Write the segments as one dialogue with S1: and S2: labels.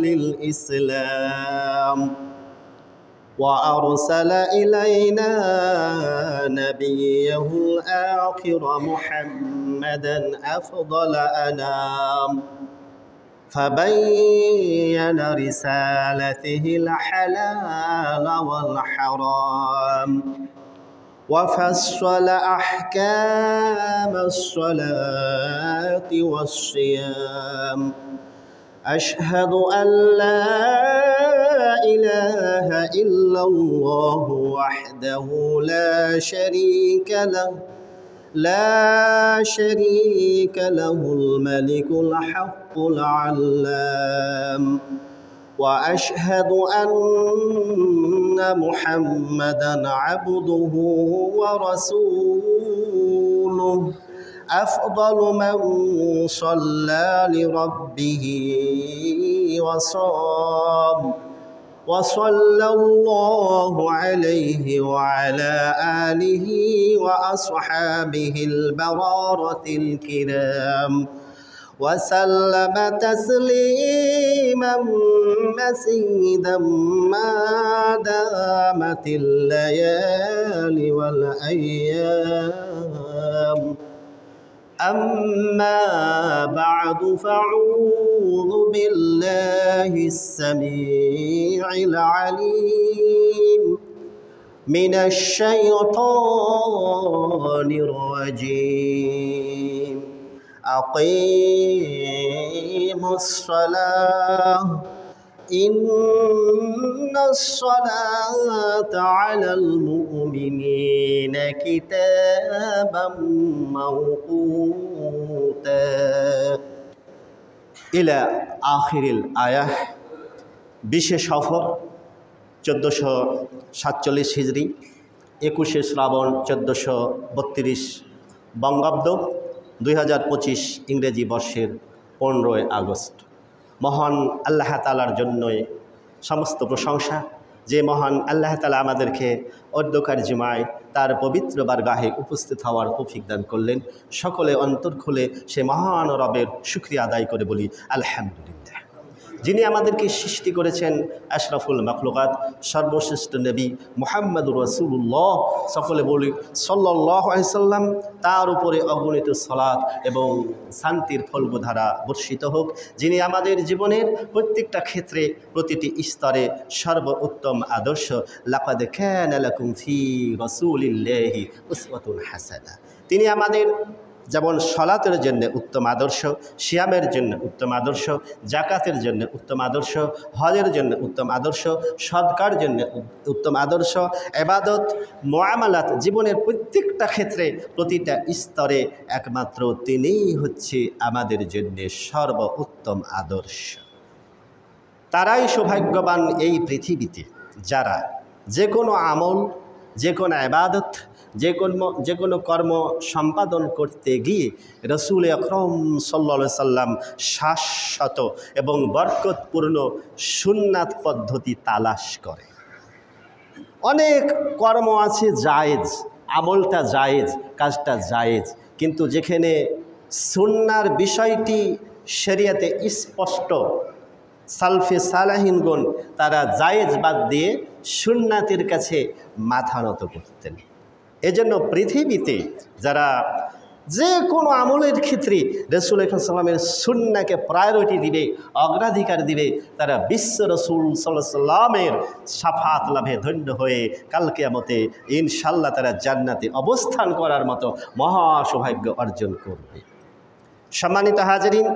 S1: للإسلام وأرسل إلينا نبيه الآخر محمدا أفضل أنام فبين رسالته الحلال والحرام وفصل أحكام الصلاة والصيام أشهد أن لا إله إلا الله وحده لا شريك له الملك الحق العلام وأشهد أن محمدًا عبده ورسوله أفضل من صلى لربه وصام وصلى الله عليه وعلى آله وأصحابه البررة الكرام وسلم تسليما مزيدا ما دامت الليالي والأيام أما بعد فأعوذ بالله السميع العليم من الشيطان الرجيم أقيموا الصلاة إن الصلاة على المؤمنين كتابا موقوتا إلى آخر الآية বিশে সফর 1447 হিজরি 21শে শ্রাবণ 1432 বঙ্গাব্দ 2025 ইংরেজি বর্ষের 15ই আগস্ট। মহান আল্লাহ তাআলার জন্যই সমস্ত প্রশংসা, যে মহান আল্লাহ তাআলা আমাদেরকে অধ্যকার জুমায় তার পবিত্র বারগাহে উপস্থিত হওয়ার তৌফিক দান করলেন। সকলে অন্তর খুলে সে মহান রবের শুকরিয়া আদায় করে বলি আলহামদুলিল্লাহ। যিনি আমাদেরকে সৃষ্টি করেছেন আশরাফুল মাখলুকাত, সর্বশ্রেষ্ঠ নবী মুহাম্মদুর রাসূলুল্লাহ, সকলে বলি সাল্লাল্লাহু আলাইহি সাল্লাম, তার উপরে অগণিত সালাত এবং শান্তির ফলধারা বর্ষিত হোক। যিনি আমাদের জীবনের প্রত্যেকটা ক্ষেত্রে প্রতিটি স্তরে সর্বোত্তম আদর্শ। লাকাদ কানা লাকুম ফি রাসূলিল্লাহি উসওয়াতুন হাসানাহ। তিনি আমাদের যেমন সলাতের জন্য উত্তম আদর্শ, সিয়ামের জন্য উত্তম আদর্শ, জাকাতের জন্য উত্তম আদর্শ, হজের জন্য উত্তম আদর্শ, সদকার জন্য উত্তম আদর্শ, ইবাদত মুআমালাত, জীবনের প্রত্যেকটা ক্ষেত্রে প্রতিটা স্তরে একমাত্র তিনিই হচ্ছে আমাদের জন্য সর্বোত্তম আদর্শ। তারাই সৌভাগ্যবান এই পৃথিবীতে যারা যে কোনো আমল, যে কোনো ইবাদত, যে কোনো কর্ম সম্পাদন করতে গিয়ে রসুল আকরম সাল্লাল্লাহু আলাইহি সাল্লাম শাশ্বত এবং বরকতপূর্ণ সুন্নাত পদ্ধতি তালাশ করে। অনেক কর্ম আছে জায়েজ, আমলটা জায়েজ, কাজটা জায়েজ, কিন্তু যেখানে সুন্নার বিষয়টি শরিয়াতে স্পষ্ট, সালফে সালাহিনগণ তারা জায়েজ বাদ দিয়ে সুন্নাতের কাছে মাথা নত করতেন। এজন্য পৃথিবীতে যারা যে কোনো আমলের ক্ষেত্রে রসুল আকরাম সাল্লামের সুন্নাহকে প্রায়োরিটি দিবে, অগ্রাধিকার দিবে, তারা বিশ্ব রসুল সাল্লাল্লাহু আলাইহি সাল্লামের শাফাত লাভে ধন্য হয়ে কাল কিয়ামতে ইনশাআল্লাহ তারা জান্নাতে অবস্থান করার মতো মহা সৌভাগ্য অর্জন করবে। সম্মানিত হাজিরিন,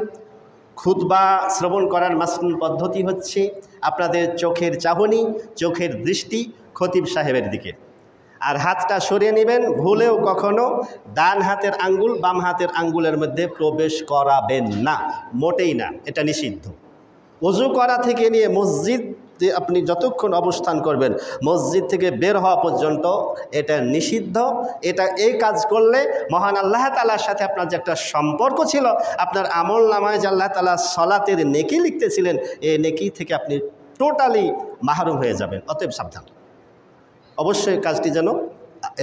S1: খুতবা শ্রবণ করার মাসনুন পদ্ধতি হচ্ছে আপনাদের চোখের চাহনি, চোখের দৃষ্টি খতিব সাহেবের দিকে, আর হাতটা সরিয়ে নেবেন। ভুলেও কখনো ডান হাতের আঙ্গুল বাম হাতের আঙ্গুলের মধ্যে প্রবেশ করাবেন না, মোটেই না, এটা নিষিদ্ধ। ওযু করা থেকে নিয়ে মসজিদ আপনি যতক্ষণ অবস্থান করবেন, মসজিদ থেকে বের হওয়া পর্যন্ত এটা নিষিদ্ধ। এই কাজ করলে মহান আল্লাহ তাআলার সাথে আপনার যে একটা সম্পর্ক ছিল, আপনার আমল নামায় যে আল্লাহ তাআলা সলাতের নেকি লিখতেছিলেন, এই নেকি থেকে আপনি টোটালি মাহরুম হয়ে যাবেন। অতএব সাবধান, অবশ্যই কাজটি যেন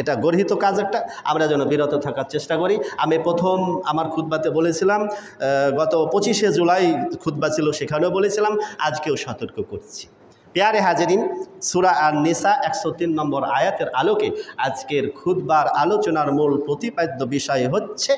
S1: এটা গর্হিত কাজ একটা, আমরা যেন বিরত থাকার চেষ্টা করি। আমি প্রথম আমার খুতবাতে বলেছিলাম, গত 25শে জুলাই খুতবা ছিল, সেখানেও বলেছিলাম, আজকেও সতর্ক করছি। প্যারে হাজেরিন, সূরা আন-নিসা 103 নম্বর আয়াতের আলোকে আজকের খুতবার আলোচনার মূল প্রতিপাদ্য বিষয় হচ্ছে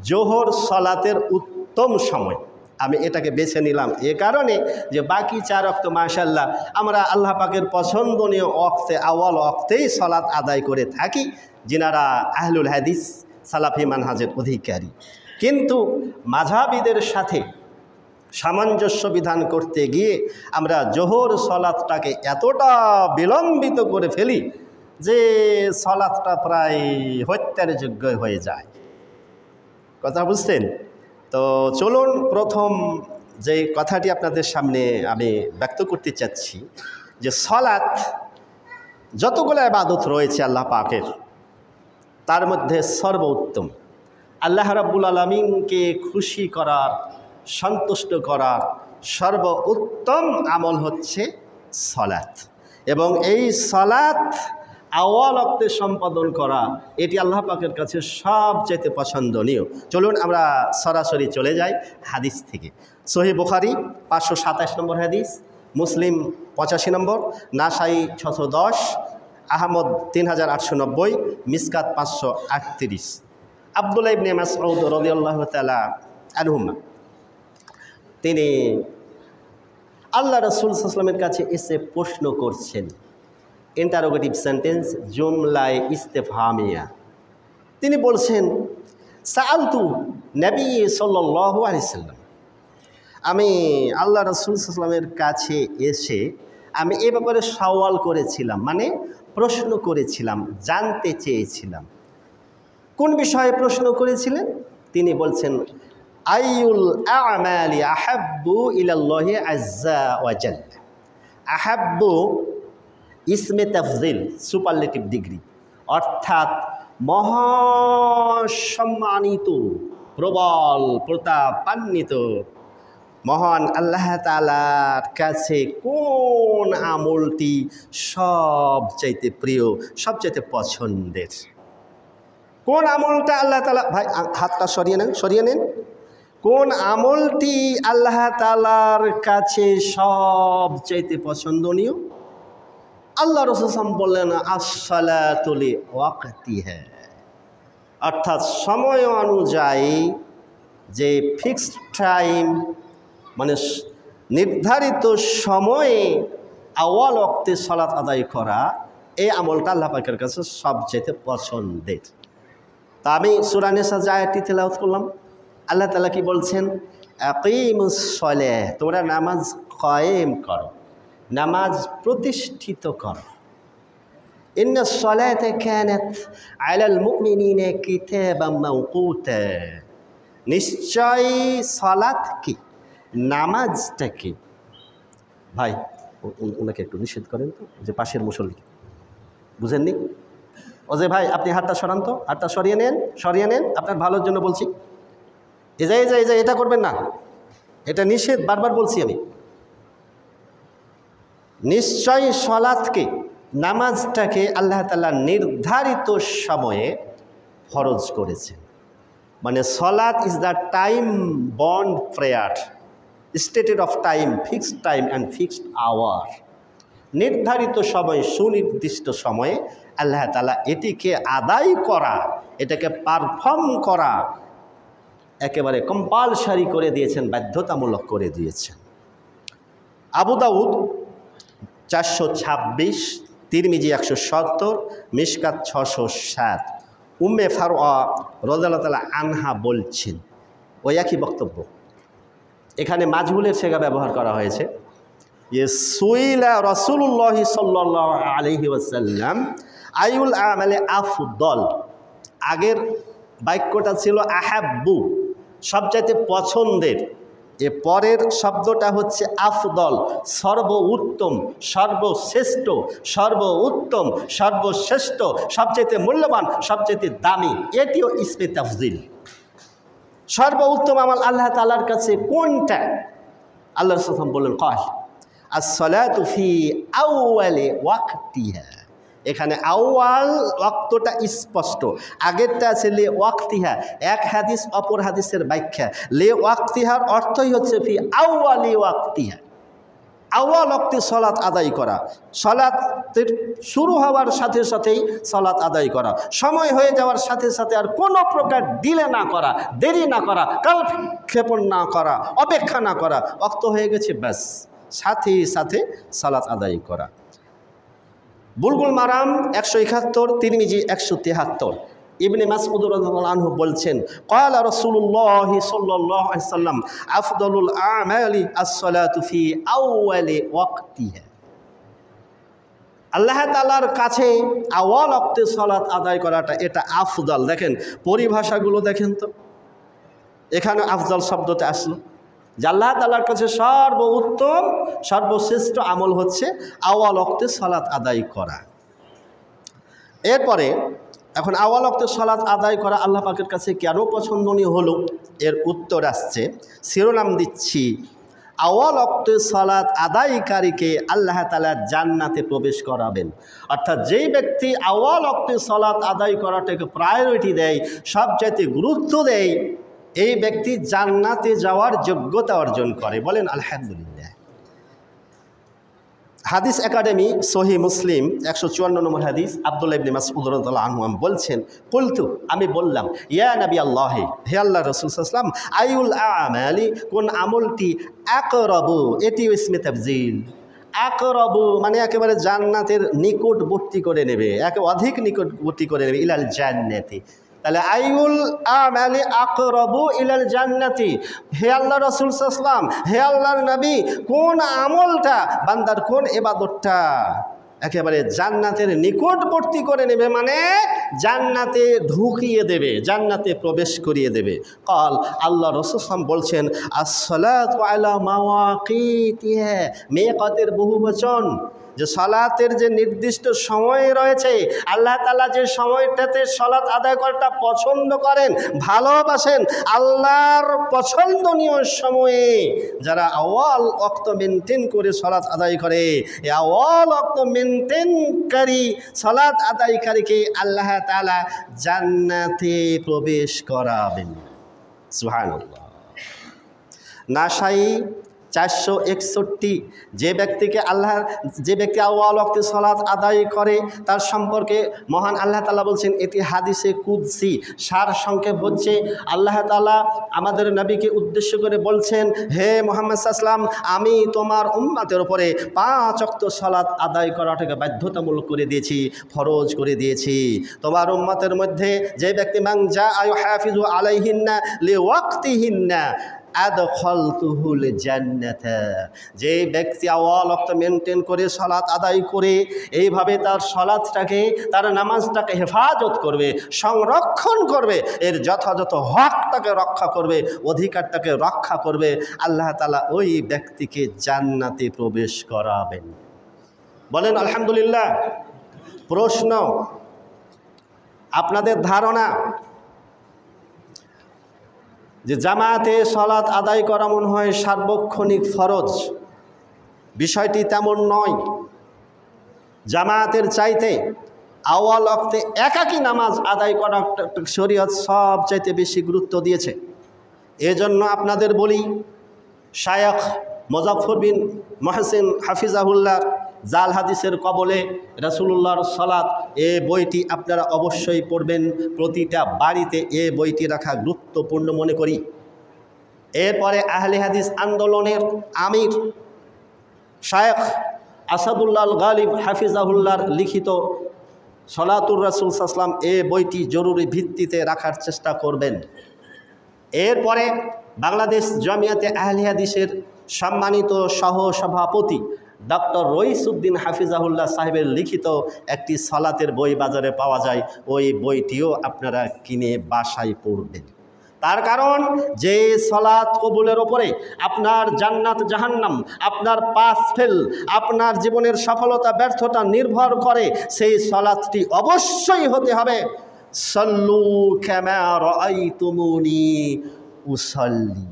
S1: জোহর সলাতের উত্তম সময়। আমি এটাকে বেছে নিলাম এ কারণে যে বাকি 4 ওয়াক্ত মাশাআল্লাহ আমরা আল্লাহ পাকের পছন্দনীয় ওয়াক্তে, আউয়াল ওয়াক্তেই সলাত আদায় করে থাকি, যিনারা আহলুল হাদিস সালাফি মানহাজের অধিকারী। কিন্তু মাযহাবীদের সাথে সামঞ্জস্য বিধান করতে গিয়ে আমরা জোহর সলাতটাকে এতটা বিলম্বিত করে ফেলি যে সলাতটা প্রায় হত্যার যোগ্য হয়ে যায়। কথা বুঝছেন? তো চলুন প্রথম যে কথাটি আপনাদের সামনে আমি ব্যক্ত করতে চাচ্ছি যে সলাত যতগুলো ইবাদত রয়েছে আল্লাহ পাকের, তার মধ্যে সর্বোত্তম, আল্লাহ রাব্বুল আলামিনকে খুশি করার, সন্তুষ্ট করার সর্বোত্তম আমল হচ্ছে সলাত। এবং এই সলাত আউয়াল ওয়াক্তে সম্পাদন করা, এটি আল্লাহ পাকের কাছে সবচেয়ে পছন্দনীয়। চলুন আমরা সরাসরি চলে যাই হাদিস থেকে। সহিহ বুখারী 527 নম্বর হাদিস, মুসলিম 85 নম্বর, নাসাই 610, আহমদ 3890, মিসকাত 538। আব্দুল্লাহ ইবনে মাসউদ রাদিয়াল্লাহু তাআলা আনহুমা তিনি আল্লাহ রাসূল সাল্লাল্লাহু আলাইহি ওয়াসাল্লামের কাছে এসে প্রশ্ন করছেন, ইন্টারোগেটিভ সেন্টেন্স, জুমলায় ইস্তেফহামিয়া। তিনি বলছেন, সাআলতু নবী সাল্লাল্লাহু আলাইহি ওয়াসাল্লাম, আমি আল্লাহ রাসূল সাল্লাল্লাহু আলাইহি ওয়াসাল্লামের কাছে এসে আমি এ ব্যাপারে সওয়াল করেছিলাম, মানে প্রশ্ন করেছিলাম, জানতে চেয়েছিলাম। কোন বিষয়ে প্রশ্ন করেছিলেন? তিনি বলছেন, আইউল আমালি আহাব্বু ইলাল্লাহি আযজা ওয়া জাল্লা। আহাব্বু ইসমে তাফজিল, সুপারলেটিভ ডিগ্রি, অর্থাৎ মহাসম্মানিত, প্রবল প্রতাপান্বিত মহান আল্লাহ তাআলার কাছে কোন আমলটি সবচাইতে প্রিয়, সবচাইতে পছন্দের? কোন আমলটা আল্লাহ তাআলা, ভাই হাতটা সরিয়ে নেন, সরিয়ে নেন। কোন আমলটি আল্লাহ তাআলার কাছে সবচাইতে পছন্দনীয়? আল্লাহ রাসূল সাল্লাল্লাহু আলাইহি ওয়াসাল্লাম বললেন, আস-সালাতু লিওয়াক্তিহা, অর্থাৎ সময় অনুযায়ী যে ফিক্সড টাইম, মানে নির্ধারিত সময়ে আউয়াল ওয়াক্তে সালাত আদায় করা, এই আমলটা আল্লাহ পাকের কাছে সবচেয়ে পছন্দের। তা আমি সূরা নিসা যে আয়াতটি তেলাওয়াত করলাম, আল্লাহ তাআলা কি বলছেন? আকিমুস সালাহ, তোমরা নামাজ কায়েম করো, নামাজ প্রতিষ্ঠিত করো। ইন্নাস সালাতা কানাত আলাল মুমিনিনা কিতাবাম মাওকুতা, নিশ্চয়ই সালাত কি, নামাজটা কি। ভাই ওনাকে একটু নিষেধ করেন তো, যে পাশের মুসল্লি, বুঝেননি? ও যে ভাই আপনি হাতটা সরান তো, হাতটা সরিয়ে নেন, সরিয়ে নেন, আপনার ভালোর জন্য বলছি। এই যে এটা করবেন না, এটা নিষেধ, বারবার বলছি আমি। নিশ্চয়ই সালাতকে, নামাজটাকে আল্লাহ তাআলা নির্ধারিত সময়ে ফরজ করেছেন। মানে সালাত is the time bound prayer, stated of time, fixed time and fixed hour. নির্ধারিত সময়, সুনির্দিষ্ট সময়ে আল্লাহ তাআলা এটিকে আদায় করা, এটাকে পারফর্ম করা একেবারে কম্পালসারি করে দিয়েছেন, বাধ্যতামূলক করে দিয়েছেন। আবু দাউদ 426, তিরমিজি 170, মিশকাত 607। উম্মে ফারওয়া রাদিয়াল্লাহু তাআলা আনহা বলছেন, ওই একই বক্তব্য, এখানে মাজহুলের সেগা ব্যবহার করা হয়েছে। সুইলা রাসূলুল্লাহ সাল্লাল্লাহু আলাইহি ওয়াসাল্লাম আইউল আমালে আফদল, আগের বাক্যটা ছিল আহাব্বু, সবচাইতে পছন্দের। এ পরের শব্দটা হচ্ছে আফদল, সর্বোত্তম, সর্বশ্রেষ্ঠ, সর্বোত্তম, সর্বশ্রেষ্ঠ, সবচাইতে মূল্যবান, সবচাইতে দামি, এটিও ইসমে তাফজিল। সর্বোত্তম আমল আল্লাহ তাআলার কাছে কোনটা? আল্লাহ রাসূল বললেন, ক্বাল আস-সালাতু ফি আউয়ালি ওয়াক্তিহা, এখানে আউয়াল ওয়াক্তটা স্পষ্ট, আগেরটা আছে লে ওয়াক্তিহা, এক হাদিস অপর হাদিসের ব্যাখ্যা। লে ওয়াক্তিহার অর্থই হচ্ছে ফি আউয়ালি ওয়াক্তিহা, আউয়াল ওয়াক্তে সালাত আদায় করা, সালাতের শুরু হওয়ার সাথে সাথেই সালাত আদায় করা, সময় হয়ে যাওয়ার সাথে সাথে আর কোনো প্রকার ডিলে না করা, দেরি না করা, কালক্ষেপণ না করা, অপেক্ষা না করা, ওয়াক্ত হয়ে গেছে ব্যাস সাথে সাথে সালাত আদায় করা। বুলবুল মারাম 171, তিরমিজি 173। ইবনে মাসউদ রাদিয়াল্লাহু আনহু বলছেন, ক্বালা রাসূলুল্লাহ সাল্লাল্লাহু আলাইহি ওয়াসাল্লাম আফদালুল আমালি আস-সালাতু ফি আউয়ালি ওয়াক্তিহা। আল্লাহ তাআলার কাছে আউয়াল ওয়াক্তে সালাত আদায় করাটা এটা আফদল। দেখেন পরিভাষাগুলো দেখেন তো, এখানে আফদল শব্দটা আসলো যে আল্লাহ তাআলার কাছে সর্বোত্তম সর্বশ্রেষ্ঠ আমল হচ্ছে আউয়াল ওয়াক্তে সালাত আদায় করা। এরপরে এখন আউয়াল ওয়াক্তে সালাত আদায় করা আল্লাহ পাকের কাছে কেন পছন্দনীয় হলো, এর উত্তর আসছে, শিরোনাম দিচ্ছি, আউয়াল ওয়াক্তে সালাত আদায়কারীকে আল্লাহ তাআলা জান্নাতে প্রবেশ করাবেন। অর্থাৎ যেই ব্যক্তি আউয়াল ওয়াক্তে সালাত আদায় করাটাকে প্রায়োরিটি দেয়, সবচাইতে গুরুত্ব দেয়, এই ব্যক্তি জান্নাতে যাওয়ার যোগ্যতা অর্জন করে। বলেন আলহামদুলিল্লাহ। হাদিস একাডেমি সহি মুসলিম 154 নম্বর হাদিস, আব্দুল্লাহ ইবনে মাসউদ রাদিয়াল্লাহু আনহু বলছেন, কুলতু আমি বললাম, ইয়া নবী আল্লাহ, হে আল্লাহ রাসূল সাল্লাল্লাহু আলাইহি ওয়াসাল্লাম, আইউল আমালি, কোন আমলটি, আকরাবু, এটি ইসমে তাফজিল, আকরাবু মানে একেবারে জান্নাতের নিকটবর্তী করে নেবে, একে অধিক নিকটবর্তী করে নেবে, ইলাল জান্নাতি। তাহলে আইউল আমালি আকরাবু ইলাল জান্নাতি, হে আল্লাহ রাসূল সাল্লাল্লাহু আলাইহি ওয়াসাল্লাম, হে আল্লাহর নবী, কোন আমলটা, বান্দার কোন ইবাদতটা একেবারে জান্নাতের নিকটবর্তী করে নেবে, মানে জান্নাতে ঢুকিয়ে দেবে, জান্নাতে প্রবেশ করিয়ে দেবে। কাল আল্লাহ রাসূল সাল্লাল্লাহু আলাইহি ওয়াসাল্লাম বলছেন, আসসালাতু আলা মাওয়াকিতিহা, মিকাতের বহুবচন, যে সালাতের যে নির্দিষ্ট সময় রয়েছে, আল্লাহ তাআলা যে সময়টাতে সালাত আদায় করাটা পছন্দ করেন, ভালোবাসেন, আল্লাহর পছন্দনীয় সময়ে যারা আউয়াল ওয়াক্ত মেনটেন করে সালাত আদায় করে, এই আউয়াল ওয়াক্ত মেনটেনকারী সালাত আদায়কারীকে আল্লাহ তাআলা জান্নাতে প্রবেশ করাবেন। সুবহানাল্লাহ। নাসাই 461, যে ব্যক্তি আউয়াল ওয়াক্তে সালাত আদায় করে তার সম্পর্কে মহান আল্লাহ তাআলা বলছেন, এটি হাদিসে কুদসি, সার সংক্ষেপ হচ্ছে আল্লাহ তাআলা আমাদের নবীকে উদ্দেশ্য করে বলছেন, হে মুহাম্মদ সাল্লাল্লাহু আলাইহি ওয়াসাল্লাম, আমি তোমার উম্মতের উপরে 5 ওয়াক্ত সালাত আদায় করাটাকে বাধ্যতামূলক করে দিয়েছি, ফরজ করে দিয়েছি। তোমার উম্মতের মধ্যে যে ব্যক্তি মান জাআ ইউহাফিজু আলাইহিন্না লিওয়াক্তিহিন্না আদখালতুহুল জান্নাতা, যে ব্যক্তি আউয়াল ওয়াক্ত মেনটেন করে সালাত আদায় করে এইভাবে তার সালাতটাকে, তার নামাজটাকে হেফাজত করবে, সংরক্ষণ করবে, এর যথাযথ হকটাকে রক্ষা করবে, অধিকারটাকে রক্ষা করবে, আল্লাহ তাআলা ওই ব্যক্তিকে জান্নাতে প্রবেশ করাবেন। বলেন আলহামদুলিল্লাহ। প্রশ্ন, আপনাদের ধারণা যে জামাতে সালাত আদায় করা মনে হয় সার্বক্ষণিক ফরজ? বিষয়টি তেমন নয়। জামাতের চাইতে আউয়াল ওয়াক্তে একাকী নামাজ আদায় করা শরীয়ত সবচাইতে বেশি গুরুত্ব দিয়েছে। এজন্য আপনাদের বলি, শায়খ মুজাফফর বিন মুহসিন হাফিজাহুল্লাহ জাল হাদিসের কবলে রাসূলুল্লাহর সালাত, এ বইটি আপনারা অবশ্যই পড়বেন। প্রতিটা বাড়িতে এ বইটি রাখা গুরুত্বপূর্ণ মনে করি। এরপরে আহলে হাদিস আন্দোলনের আমির শায়খ আসাদুল্লাহ আল গালিব হাফিজাহুল্লাহর লিখিত সলাতুর রাসূল সাল্লাল্লাহু আলাইহি ওয়াসাল্লাম, এ বইটি জরুরি ভিত্তিতে রাখার চেষ্টা করবেন। এরপরে বাংলাদেশ জামিয়াতে আহলে হাদিসের সম্মানিত সহসভাপতি ডক্টর রইসউদ্দিন হাফিজাহুল্লাহ সাহেবের লিখিত একটি সালাতের বই বাজারে পাওয়া যায়, ওই বইটিও আপনারা কিনে বাসায় পড়বেন। তার কারণ যে সালাত কবুলের ওপরে আপনার জান্নাত জাহান্নাম, আপনার পাস ফেল, আপনার জীবনের সফলতা ব্যর্থতা নির্ভর করে, সেই সালাতটি অবশ্যই হতে হবে সাল্লু কামা রাআইতুমুনি উসাল্লি।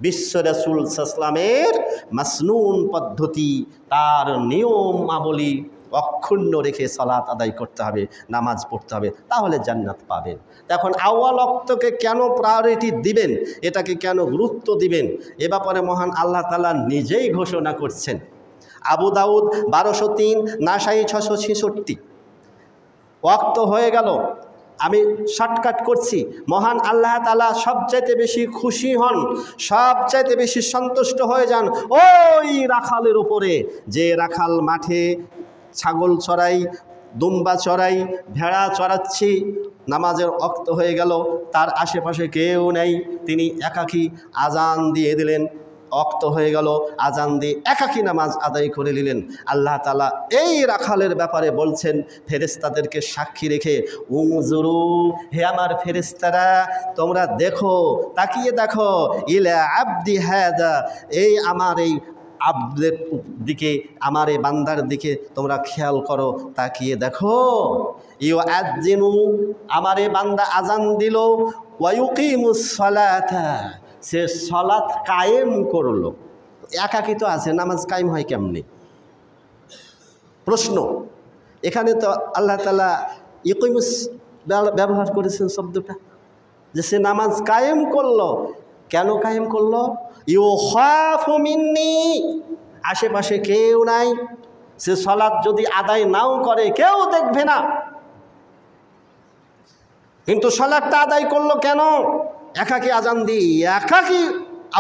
S1: বিশ্ব রাসূল সাল্লাল্লাহু আলাইহি ওয়াসাল্লামের মাসনুন পদ্ধতি, তার নিয়মাবলী, অক্ষুণ্ণ রেখে সালাত আদায় করতে হবে, নামাজ পড়তে হবে, তাহলে জান্নাত পাবেন। এখন আউয়াল ওয়াক্তকে কেন প্রায়োরিটি দিবেন, এটাকে কেন গুরুত্ব দিবেন, এ ব্যাপারে মহান আল্লাহ তাআলা নিজেই ঘোষণা করছেন। আবু দাউদ 1203, নাসাই 666। ওয়াক্ত হয়ে গেল, আমি শর্টকাট করছি। মহান আল্লাহ তাআলা সবচাইতে বেশি খুশি হন, সবচাইতে বেশি সন্তুষ্ট হয়ে যান ওই রাখালের উপরে, যে রাখাল মাঠে ছাগল চড়াই, দুম্বা চড়াই, ভেড়া চড়াচ্ছি, নামাজের ওয়াক্ত হয়ে গেল, তার আশেপাশে কেউ নেই, তিনি একাকী আজান দিয়ে দিলেন, ওয়াক্ত হয়ে গেল, আজান দিয়ে একাকী নামাজ আদায় করে নিলেন। আল্লাহ তাআলা এই রাখালের ব্যাপারে বলছেন ফেরেশতাদেরকে সাক্ষী রেখে, উনজুরু, হে আমার ফেরেশতারা তোমরা দেখো, তাকিয়ে দেখো, ইলা আবদি হাদা, এই আমার এই আব্দের দিকে, আমার এই বান্দার দিকে তোমরা খেয়াল করো, তাকিয়ে দেখো। ইউআযিনু, আমার এই বান্দা আজান দিল, ওয়া ইউকিমুস সালাতা, সে সালাত কায়েম করলো। একাকী তো আছে, নামাজ কায়েম হয় কেমনি? প্রশ্ন। এখানে তো আল্লাহ তাআলা ইকিমুস ব্যবহার করেছেন শব্দটা, যে সে নামাজ কায়েম করলো। কেন কায়েম করলো? ইউখাফু মিন্নি, আশেপাশে কেউ নাই, সে সালাত যদি আদায় নাও করে কেউ দেখবে না, কিন্তু সালাতটা আদায় করলো কেন? একাকী আজান দিয়ে একাকী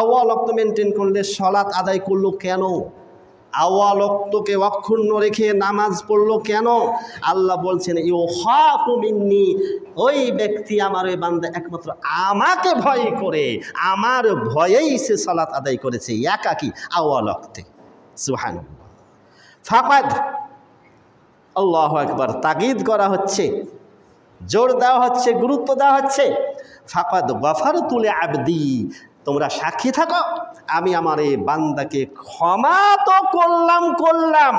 S1: আউয়াল ওয়াক্ত মেনটেন করলে সালাত আদায় করলো কেন? আউয়াল ওয়াক্তকে অক্ষুণ্ণ রেখে নামাজ পড়লো কেন? আল্লাহ বলছেন ইউখাফু মিন্নি, ওই ব্যক্তি, আমার ওই বান্দা একমাত্র আমাকে ভয় করে, আমার ভয়েই সে সালাত আদায় করেছে একাকী আউয়াল ওয়াক্তে। সুবহানাল্লাহ। ফাকাদ, আল্লাহু আকবার, তাগিদ করা হচ্ছে, জোর দেওয়া হচ্ছে, গুরুত্ব দেওয়া হচ্ছে। ফাকাদ গফারতু লিআবদি, তোমরা সাক্ষী থাকো, আমি আমার এই বান্দাকে ক্ষমা তো করলাম,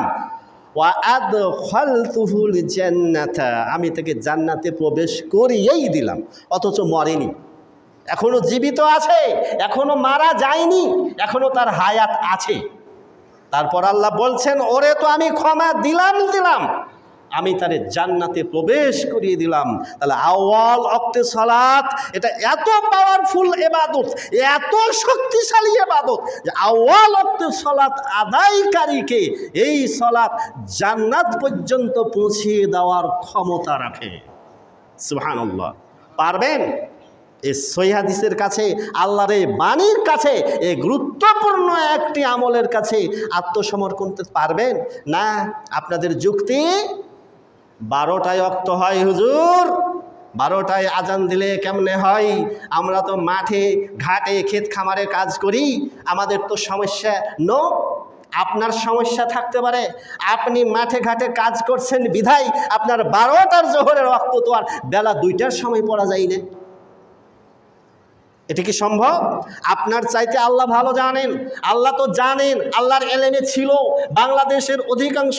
S1: ওয়া আদখালতুহুল জান্নাতা, আমি তাকে জান্নাতে প্রবেশ করিয়েই দিলাম। অথচ মরেনি, এখনো জীবিত আছে, এখনো মারা যায়নি, এখনো তার হায়াত আছে। তারপর আল্লাহ বলছেন, ওরে তো আমি ক্ষমা দিলাম, আমি তারে জান্নাতে প্রবেশ করিয়ে দিলাম। তাহলে আউয়াল ওয়াক্তে সালাত, এটা এত পাওয়ারফুল ইবাদত, এত শক্তিশালী ইবাদত যে আউয়াল ওয়াক্তে সালাত আদায়কারীকে এই সালাত জান্নাত পর্যন্ত পৌঁছিয়ে দেওয়ার ক্ষমতা রাখে। সুবহানাল্লাহ। পারবেন? এই সহিহ হাদিসের কাছে, আল্লাহর এই বাণীর কাছে, এই গুরুত্বপূর্ণ একটি আমলের কাছে আত্মসমর্পণ করতে পারবেন না? আপনাদের যুক্তি 12টায় ওয়াক্ত হয় হুজুর, 12টায় আজান দিলে কেমনে হয়? আমরা তো মাঠে ঘাটে ক্ষেত খামারে কাজ করি, আমাদের তো সমস্যা নো। আপনার সমস্যা থাকতে পারে, আপনি মাঠে ঘাটে কাজ করছেন বিধায় আপনার 12টার জোহরের ওয়াক্ত তো আর বেলা 2টার সময় পড়া যায় না। এটা কি সম্ভব? আপনার চাইতে আল্লাহ ভালো জানেন। আল্লাহ তো জানেন, আল্লাহর এলেমে ছিল বাংলাদেশের অধিকাংশ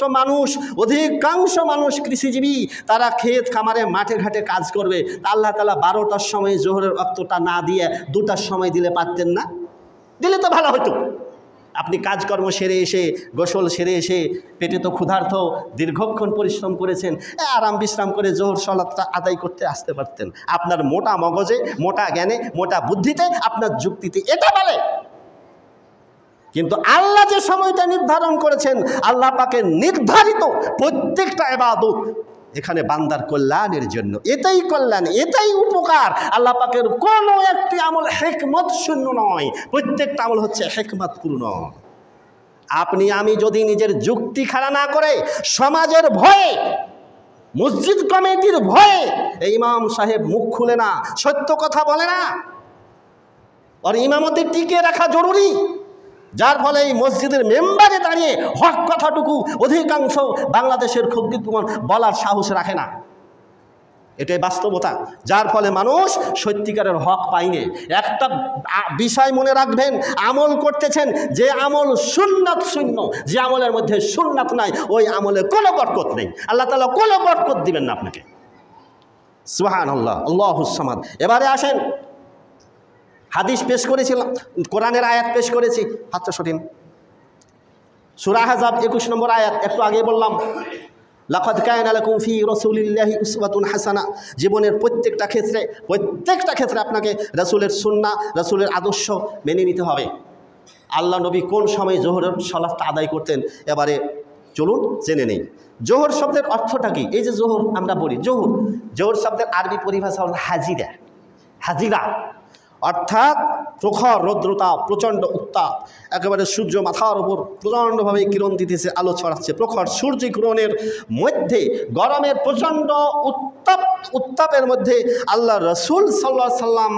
S1: মানুষ কৃষিজীবী, তারা ক্ষেত খামারে মাঠে ঘাটে কাজ করবে। আল্লাহ তাআলা 12টার সময় জোহরের ওয়াক্তটা না দিয়ে 2টার সময় দিলে পারতেন না? দিলে তো ভালো হতো। আপনি কাজকর্ম সেরে এসে, গোসল সেরে এসে, পেটে তো ক্ষুধার্ত, দীর্ঘক্ষণ পরিশ্রম করেছেন, আরাম বিশ্রাম করে জোহর সালাতটা আদায় করতে আসতে পারতেন। আপনার মোটা মগজে, মোটা জ্ঞানে, মোটা বুদ্ধিতে, আপনার যুক্তিতে এটা বলে। কিন্তু আল্লাহ যে সময়টা নির্ধারণ করেছেন, আল্লাহ পাকের নির্ধারিত প্রত্যেকটা ইবাদত এখানে বান্দার কল্যাণের জন্য, এটাই কল্যাণ, এটাই উপকার। আল্লাহ পাকের কোনো একটি আমল হিকমত শূন্য নয়, প্রত্যেকটা আমল হচ্ছে হিকমতপূর্ণ। আপনি আমি যদি নিজের যুক্তি খাড়া না করে, সমাজের ভয়ে, মসজিদ কমিটির ভয়ে এই ইমাম সাহেব মুখ খুলে না, সত্য কথা বলে না, আর ইমামতি টিকিয়ে রাখা জরুরি, যার ফলে এই মসজিদের মেম্বারে দাঁড়িয়ে হক কথাটুকু অধিকাংশ বাংলাদেশের খবরদার বলার সাহস রাখে না। এটাই বাস্তবতা, যার ফলে মানুষ সত্যিকারের হক পায়নি। একটা বিষয় মনে রাখবেন, আমল করতেছেন যে আমল সুন্নাত শূন্য, যে আমলের মধ্যে সুন্নাত নাই, ওই আমলে কোনো বরকত নেই। আল্লাহ তাআলা কোনো বরকত দিবেন না আপনাকে। সুবহানাল্লাহ, আল্লাহুস সামাদ। এবারে আসেন, হাদিস পেশ করেছিলাম, কোরআনের আয়াত পেশ করেছি, হাতটা সঠিন, সূরা আহজাব 21 নম্বর আয়াত, একটু আগে বললাম, লাকাদ কানা লাকুম ফি রাসূলিল্লাহি উসওয়াতুন হাসানা। জীবনের প্রত্যেকটা ক্ষেত্রে আপনাকে রাসূলের সুন্নাহ, রাসূলের আদর্শ মেনে নিতে হবে। আল্লাহ নবী কোন সময় জোহরের সালাতটা আদায় করতেন, এবারে চলুন জেনে নেই। জোহর শব্দের অর্থটা কি? এই যে জোহর আমরা বলি, জোহর শব্দের আরবি পরিভাষা হল হাজিরা, অর্থাৎ প্রখর রৌদ্রতা, প্রচণ্ড উত্তাপ, একেবারে সূর্য মাথার ওপর প্রচণ্ডভাবে কিরণ দিতেছে, আলো ছড়াচ্ছে। প্রখর সূর্য কিরণের মধ্যে, গরমের প্রচণ্ড উত্তাপের মধ্যে আল্লাহ রসুল সাল্লাল্লাহু আলাইহি সাল্লাম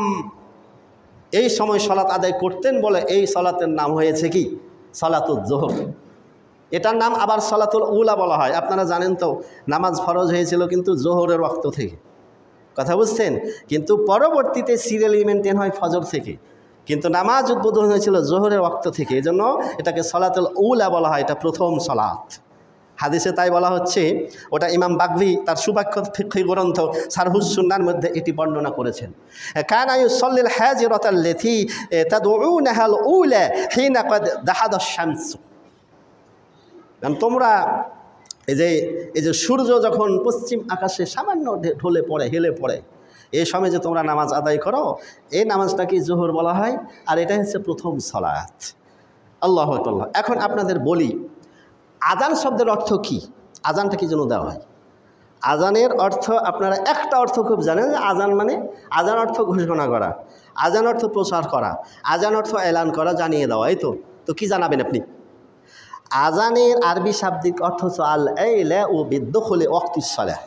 S1: এই সময় সালাত আদায় করতেন বলে এই সালাতের নাম হয়েছে কি? সালাতুল জোহর। এটার নাম আবার সালাতুল উলা বলা হয়। আপনারা জানেন তো, নামাজ ফরজ হয়েছিল কিন্তু জোহরের ওয়াক্ত থেকে, কথা বুঝছেন? কিন্তু পরবর্তীতে সিরিয়ালি মেনটেন হয় ফজর থেকে, কিন্তু নামাজ উদ্বোধন হয়েছিল জোহরের ওয়াক্ত থেকে। এই জন্য এটাকে সালাতুল উলা বলা হয়, এটা প্রথম সালাত। হাদিসে তাই বলা হচ্ছে, ওটা ইমাম বাগভি তার সুবাক্য ফিকহি গ্রন্থ শারহুস সুন্নাহর মধ্যে এটি বর্ণনা করেছেন। কানা ইউসাল্লিল হাজিরাতাল্লাতী তাদউনাহাল উলা হিনা ক্বাদ দাহাদাশ শামস। তোমরা এই যে সূর্য যখন পশ্চিম আকাশে সামান্য হেলে পড়ে, এই সময় যে তোমরা নামাজ আদায় করো, এই নামাজটাকে জোহর বলা হয়, আর এটা হচ্ছে প্রথম সালাত। আল্লাহু আকবার। এখন আপনাদের বলি, আজান শব্দের অর্থ কি? আজানটা কি জন্য দেওয়া হয়? আজানের অর্থ আপনারা একটা অর্থ খুব জানেন, আজান মানে, আজান অর্থ ঘোষণা করা, আজান অর্থ প্রচার করা, আজান অর্থ এলান করা, জানিয়ে দেওয়া। এই তো কি জানাবেন আপনি? আজানের আরবি শাব্দিক অর্থ হচ্ছে আল ইলা ও বিদখুলি ওয়াক্তিস সালাহ,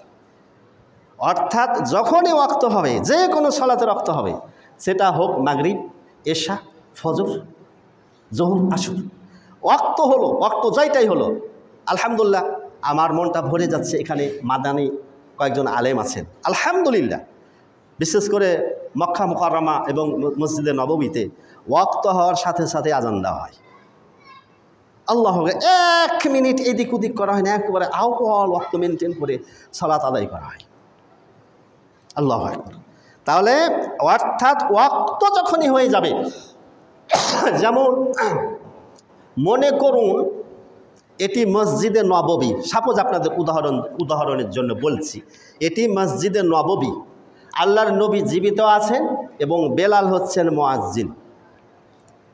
S1: অর্থাৎ যখনই ওয়াক্ত হবে, যে কোনো সালাতের ওয়াক্ত হবে, সেটা হোক মাগরিব, এশা, ফজর, জোহর, আসর, ওয়াক্ত হলো, ওয়াক্ত যাইটাই হলো, আলহামদুলিল্লাহ আমার মনটা ভরে যাচ্ছে। এখানে মাদানী কয়েকজন আলেম আছেন, আলহামদুলিল্লাহ। বিশেষ করে মক্কা মুকাররমা এবং মসজিদে নববীতে ওয়াক্ত হওয়ার সাথে সাথে আজান দেওয়া হয়। আল্লাহ, 1 মিনিট এদিক ওদিক করা হয় না, একেবারে আউয়াল ওয়াক্ত মেনটেন করে সালাত আদায় করা হয়। আল্লাহু আকবার। তাহলে অর্থাৎ ওয়াক্ত যখনই হয়ে যাবে, যেমন মনে করুন এটি মসজিদে নববী, সাপোজ আপনাদের উদাহরণের জন্য বলছি, এটি মসজিদে নববী, আল্লাহর নবী জীবিত আছেন এবং বেলাল হচ্ছেন মুয়াজ্জিন।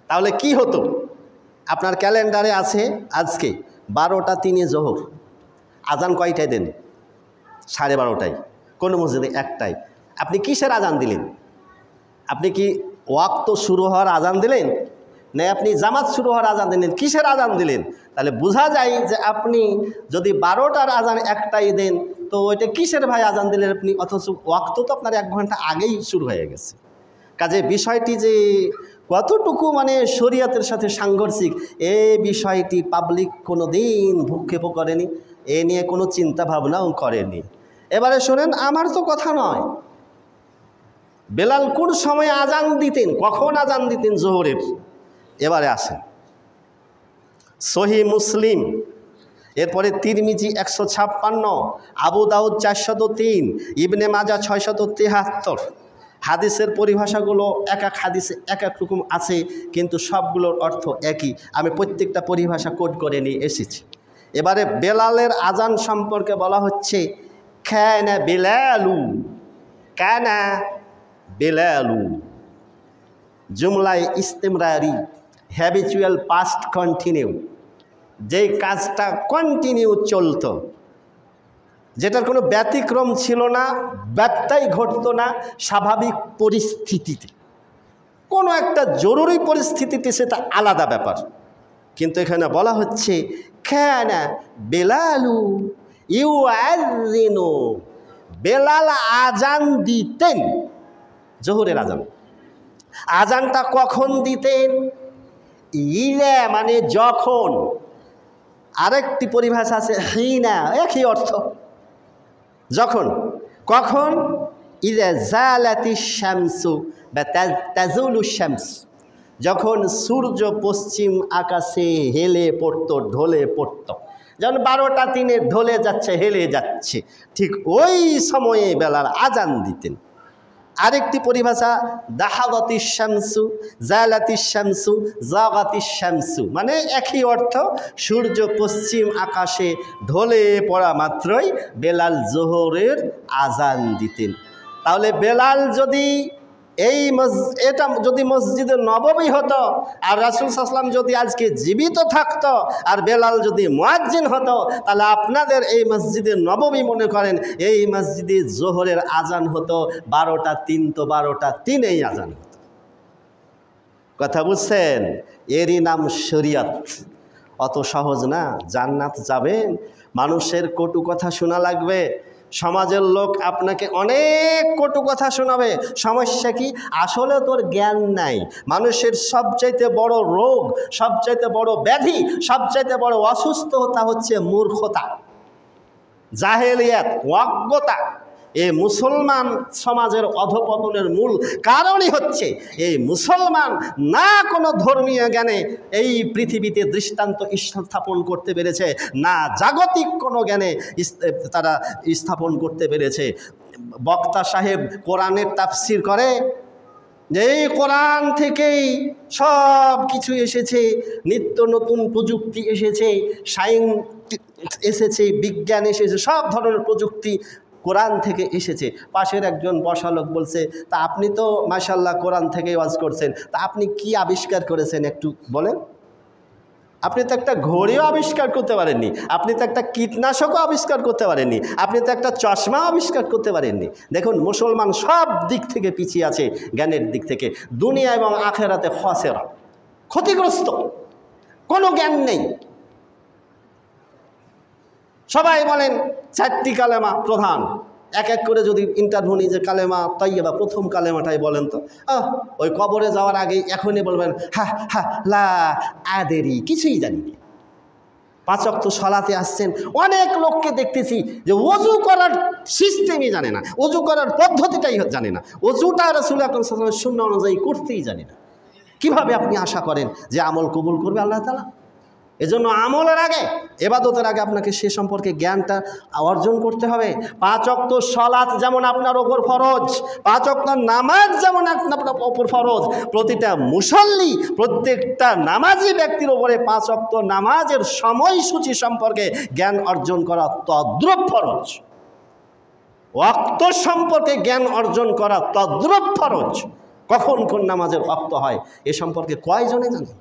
S1: তাহলে কি হতো? আপনার ক্যালেন্ডারে আছে আজকে 12:03 জোহর, আজান কয়টায় দেন? 12:30টায়, কোনো মসজিদে 1টায়। আপনি কিসের আজান দিলেন? আপনি কি ওয়াক্ত শুরু হওয়ার আজান দিলেন, না আপনি জামাত শুরু হওয়ার আজান দিলেন? কিসের আজান দিলেন? তাহলে বোঝা যায় যে আপনি যদি 12টার আজান 1টায় দেন, তো ওইটা কিসের ভাই আজান দিলেন আপনি? অথচ ওয়াক্ত তো আপনার 1 ঘন্টা আগেই শুরু হয়ে গেছে। কাজে বিষয়টি যে কতটুকু মানে শরীয়তের সাথে সাংঘর্ষিক, এই বিষয়টি পাবলিক কোনো দিন ভূক্ষেপও করেনি, এ নিয়ে কোনো চিন্তা ভাবনাও করেনি। এবারে শোনেন, আমার তো কথা নয়, বেলাল কোন সময় আজান দিতেন, কখন আজান দিতেন জোহরের? এবারে আসেন, সহিহ মুসলিম, এরপরে তিরমিজি 156, আবু দাউদ 403, ইবনে মাজা 673। হাদিসের পরিভাষাগুলো এক হাদিসে এক রকম আছে, কিন্তু সবগুলোর অর্থ একই। আমি প্রত্যেকটা পরিভাষা কোড করে নিয়ে এসেছি। এবারে বেলালের আজান সম্পর্কে বলা হচ্ছে, কানা বেলালু, জুমলায় ইস্তেমরারি, হ্যাবিচুয়াল পাস্ট কন্টিনিউ, যেই কাজটা কন্টিনিউ চলতো, যেটার কোনো ব্যতিক্রম ছিল না, ব্যত্যয় ঘটতো না, স্বাভাবিক পরিস্থিতিতে, কোনো একটা জরুরি পরিস্থিতিতে সেটা আলাদা ব্যাপার। কিন্তু এখানে বলা হচ্ছে কানা বেলালু ইউআযিনু, বেলাল আজান দিতেন, জোহরের আজান। আজানটা কখন দিতেন? ইলা মানে যখন, আরেকটি পরিভাষা আছে হিনা, একই অর্থ, যখন। কখন? ইযা জালাতিশ শামসু বা তাজুলুশ শামস, যখন সূর্য পশ্চিম আকাশে হেলে পড়তো, ঢলে পড়তো, যেমন 12:03 ঢলে যাচ্ছে, হেলে যাচ্ছে, ঠিক ওই সময়ে বেলাল আজান দিতেন। আরেকটি পরিভাষা দাহাগাতিশ শামসু, জালাতিশ শামসু, জাগাতিশ শামসু, মানে একই অর্থ। সূর্য পশ্চিম আকাশে ঢলে পড়া মাত্রই বেলাল জোহরের আজান দিতেন। তাহলে বেলাল যদি এটা যদি মসজিদে নববী হতো, আর রাসূল সাল্লাল্লাহু আলাইহি ওয়াসাল্লাম যদি আজকে জীবিত থাকতো, আর বেলাল যদি মুয়াজ্জিন হতো, তাহলে আপনাদের এই মসজিদে নববী মনে করেন এই মসজিদে জোহরের আজান হতো 12টা 3, তো 12টা 3 আজান হতো। কথা বুঝছেন? এরই নাম শরীয়ত। অত সহজ না। জান্নাত যাবেন, মানুষের কটু কথা শোনা লাগবে, সমাজের লোক আপনাকে অনেক কটু কথা শোনাবে। সমস্যা কি? আসলে তোর জ্ঞান নাই। মানুষের সবচাইতে বড় রোগ, সবচাইতে বড় ব্যাধি, সবচাইতে বড় অসুস্থতা হচ্ছে মূর্খতা, জাহেলিয়াত, অজ্ঞতা। এই মুসলমান সমাজের অধপতনের মূল কারণই হচ্ছে এই মুসলমান না কোনো ধর্মীয় জ্ঞানে এই পৃথিবীতে দৃষ্টান্ত স্থাপন করতে পেরেছে, না জাগতিক কোনো জ্ঞানে তারা স্থাপন করতে পেরেছে। বক্তা সাহেব কোরআনের তাফসির করে, এই কোরআন থেকেই সব কিছু এসেছে, নিত্য নতুন প্রযুক্তি এসেছে, সায়েন্স এসেছে, বিজ্ঞান এসেছে, সব ধরনের প্রযুক্তি কোরআন থেকে এসেছে। পাশের একজন বসা লোক বলছে, তা আপনি তো মাশাআল্লাহ কোরআন থেকে ওয়াজ করছেন, তা আপনি কি আবিষ্কার করেছেন একটু বলেন? আপনি তো একটা ঘড়িও আবিষ্কার করতে পারেননি, আপনি তো একটা কীটনাশকও আবিষ্কার করতে পারেননি, আপনি তো একটা চশমা আবিষ্কার করতে পারেননি। দেখুন, মুসলমান সব দিক থেকে পিছিয়ে আছে, জ্ঞানের দিক থেকে। দুনিয়া এবং আখেরাতে খাসেরা, ক্ষতিগ্রস্ত, কোনো জ্ঞান নেই। সবাই বলেন 4টি কালেমা প্রধান, এক এক করে যদি ইন্টারভিউ নিয়ে যে কালেমা তাইয়্যিবা প্রথম কালেমাটাই বলেন তো, ওই কবরে যাওয়ার আগে এখনই বলবেন লা আদেরি, কিছুই জানি না। 5 ওয়াক্ত সালাতে আসছেন, অনেক লোককে দেখতেছি যে ওযু করার সিস্টেমই জানে না, ওযু করার পদ্ধতিটাই জানে না, ওযুটা রাসূল আকরাম সাল্লাল্লাহু আলাইহি ওয়াসাল্লামের সুন্নাহ অনুযায়ী করতেই জানে না। কিভাবে আপনি আশা করেন যে আমল কবুল করবে আল্লাহ তাআলা? এজন্য আমলের আগে, ইবাদতের আগে আপনাকে সে সম্পর্কে জ্ঞানটা অর্জন করতে হবে। 5 ওয়াক্ত সালাত যেমন আপনার ওপর ফরজ, 5 ওয়াক্ত নামাজ যেমন আপনার ওপর ফরজ, প্রতিটা মুসল্লি, প্রত্যেকটা নামাজি ব্যক্তির ওপরে 5 ওয়াক্ত নামাজের সময়সূচি সম্পর্কে জ্ঞান অর্জন করা তদ্রূপ ফরজ। ওয়াক্ত সম্পর্কে জ্ঞান অর্জন করা তদ্রূপ ফরজ। কখন কোন নামাজের ওয়াক্ত হয় এ সম্পর্কে কয়জনে জানে?